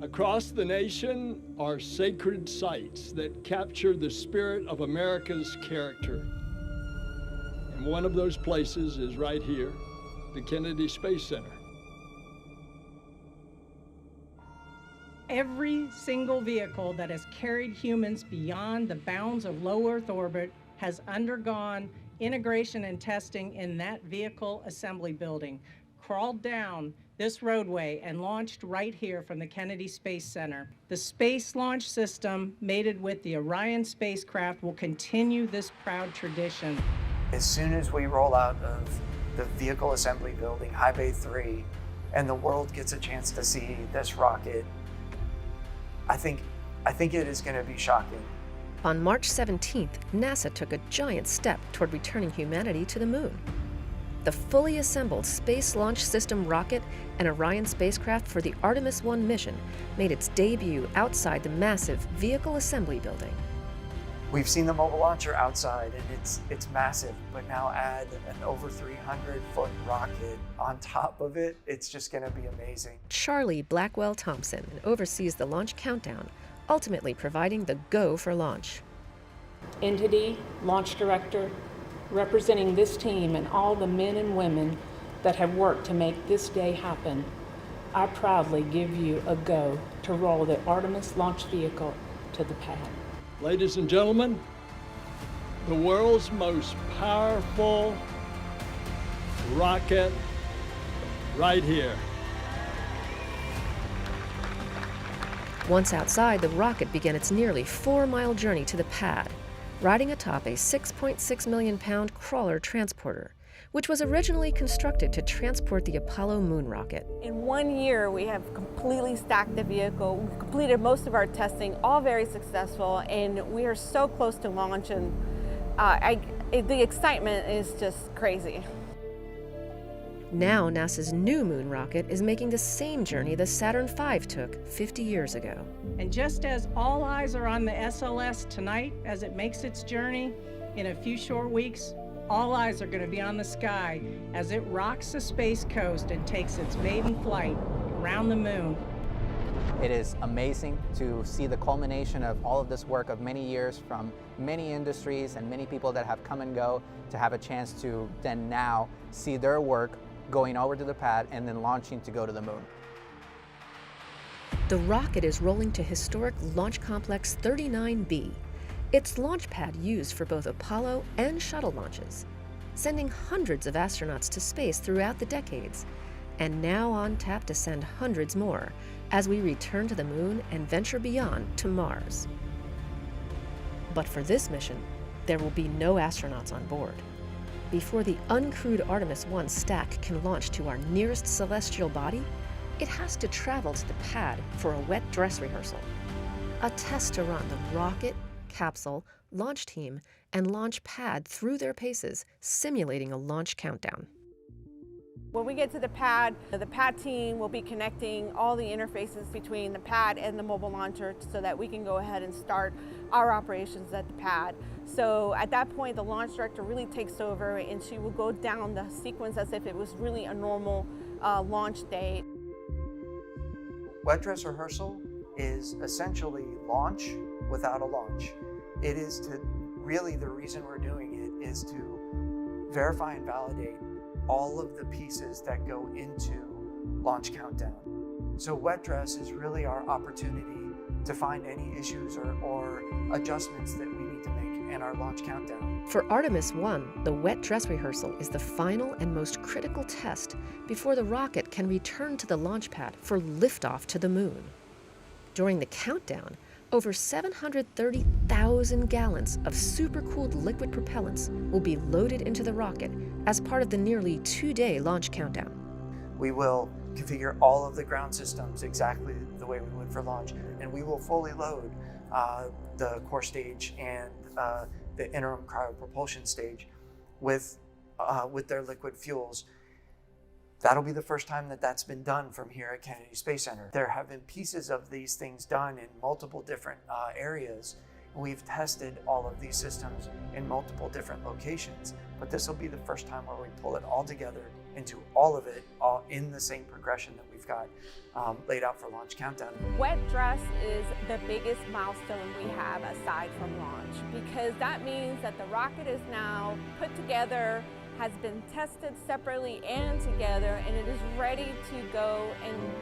Across the nation are sacred sites that capture the spirit of America's character. And one of those places is right here, the Kennedy Space Center. Every single vehicle that has carried humans beyond the bounds of low Earth orbit has undergone integration and testing in that vehicle assembly building, crawled down this roadway and launched right here from the Kennedy Space Center. The Space Launch System, mated with the Orion spacecraft, will continue this proud tradition. As soon as we roll out of the vehicle assembly building, High Bay 3, and the world gets a chance to see this rocket, I think it is going to be shocking. On March 17th, NASA took a giant step toward returning humanity to the moon. The fully assembled Space Launch System rocket and Orion spacecraft for the Artemis 1 mission made its debut outside the massive vehicle assembly building. We've seen the mobile launcher outside, and it's massive, but now add an over 300-foot rocket on top of it, it's just going to be amazing. Charlie Blackwell Thompson oversees the launch countdown, ultimately providing the go for launch. Entity, launch director, representing this team and all the men and women that have worked to make this day happen, I proudly give you a go to roll the Artemis launch vehicle to the pad. Ladies and gentlemen, the world's most powerful rocket right here. Once outside, the rocket began its nearly 4-mile journey to the pad, riding atop a 6.6 million pound crawler transporter, which was originally constructed to transport the Apollo moon rocket. In 1 year, we have completely stacked the vehicle. We've completed most of our testing, all very successful, and we are so close to launch, and the excitement is just crazy. Now NASA's new moon rocket is making the same journey the Saturn V took 50 years ago. And just as all eyes are on the SLS tonight as it makes its journey, in a few short weeks, all eyes are going to be on the sky as it rocks the space coast and takes its maiden flight around the moon. It is amazing to see the culmination of all of this work of many years from many industries and many people that have come and go, to have a chance to then now see their work going over to the pad and then launching to go to the moon. The rocket is rolling to historic Launch Complex 39B. It's launch pad used for both Apollo and shuttle launches, sending hundreds of astronauts to space throughout the decades, and now on tap to send hundreds more as we return to the moon and venture beyond to Mars. But for this mission, there will be no astronauts on board. Before the uncrewed Artemis 1 stack can launch to our nearest celestial body, it has to travel to the pad for a wet dress rehearsal, a test to run the rocket, capsule, launch team, and launch pad through their paces, simulating a launch countdown. When we get to the pad team will be connecting all the interfaces between the pad and the mobile launcher so that we can go ahead and start our operations at the pad. So at that point, the launch director really takes over, and she will go down the sequence as if it was really a normal launch day. Wet dress rehearsal is essentially launch without a launch. It is really the reason we're doing it is to verify and validate all of the pieces that go into launch countdown. So wet dress is really our opportunity to find any issues or adjustments that we need to make in our launch countdown. For Artemis 1, the wet dress rehearsal is the final and most critical test before the rocket can return to the launch pad for liftoff to the moon. During the countdown, over 730,000 gallons of supercooled liquid propellants will be loaded into the rocket as part of the nearly 2-day launch countdown. We will configure all of the ground systems exactly the way we would for launch, and we will fully load the core stage and the interim cryopropulsion stage with their liquid fuels. That'll be the first time that that's been done from here at Kennedy Space Center. There have been pieces of these things done in multiple different areas. We've tested all of these systems in multiple different locations, but this will be the first time where we pull it all together into all of it, all in the same progression that we've got laid out for Launch Countdown. Wet dress is the biggest milestone we have aside from launch, because that means that the rocket is now put together, has been tested separately and together, and it is ready to go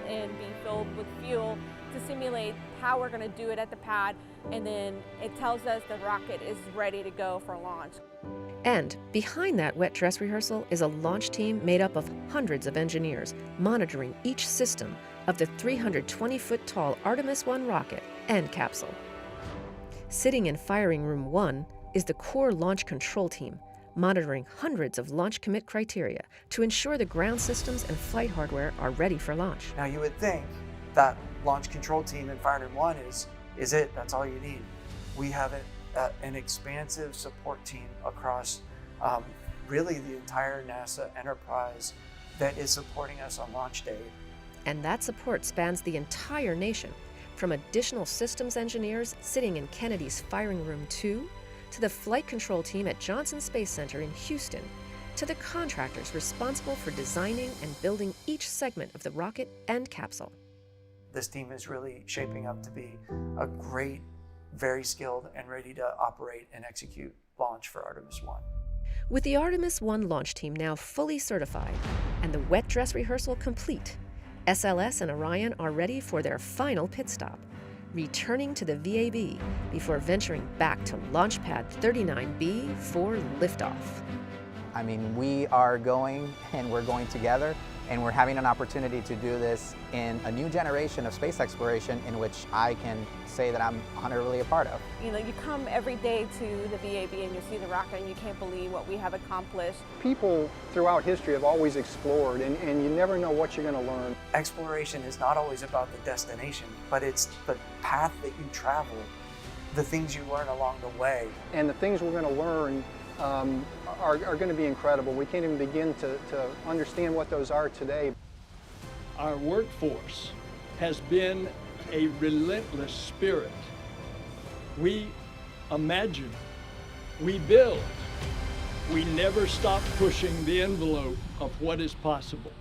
and be filled with fuel to simulate how we're going to do it at the pad, and then it tells us the rocket is ready to go for launch. And behind that wet dress rehearsal is a launch team made up of hundreds of engineers monitoring each system of the 320-foot-tall Artemis 1 rocket and capsule. Sitting in Firing Room 1 is the core launch control team, monitoring hundreds of launch commit criteria to ensure the ground systems and flight hardware are ready for launch. Now you would think that launch control team in Firing Room 1 is it, that's all you need. We have an expansive support team across really the entire NASA enterprise that is supporting us on launch day. And that support spans the entire nation, from additional systems engineers sitting in Kennedy's Firing Room 2, to the flight control team at Johnson Space Center in Houston, to the contractors responsible for designing and building each segment of the rocket and capsule. This team is really shaping up to be a great, very skilled and ready to operate and execute launch for Artemis 1. With the Artemis 1 launch team now fully certified and the wet dress rehearsal complete, SLS and Orion are ready for their final pit stop, returning to the VAB before venturing back to Launch Pad 39B for liftoff. I mean, we are going, and we're going together, and we're having an opportunity to do this in a new generation of space exploration in which I can say that I'm honorably a part of. You know, you come every day to the VAB and you see the rocket and you can't believe what we have accomplished. People throughout history have always explored, and you never know what you're going to learn. Exploration is not always about the destination, but it's the path that you travel, the things you learn along the way. And the things we're going to learn are going to be incredible. We can't even begin to understand what those are today. Our workforce has been a relentless spirit. We imagine, we build, we never stop pushing the envelope of what is possible.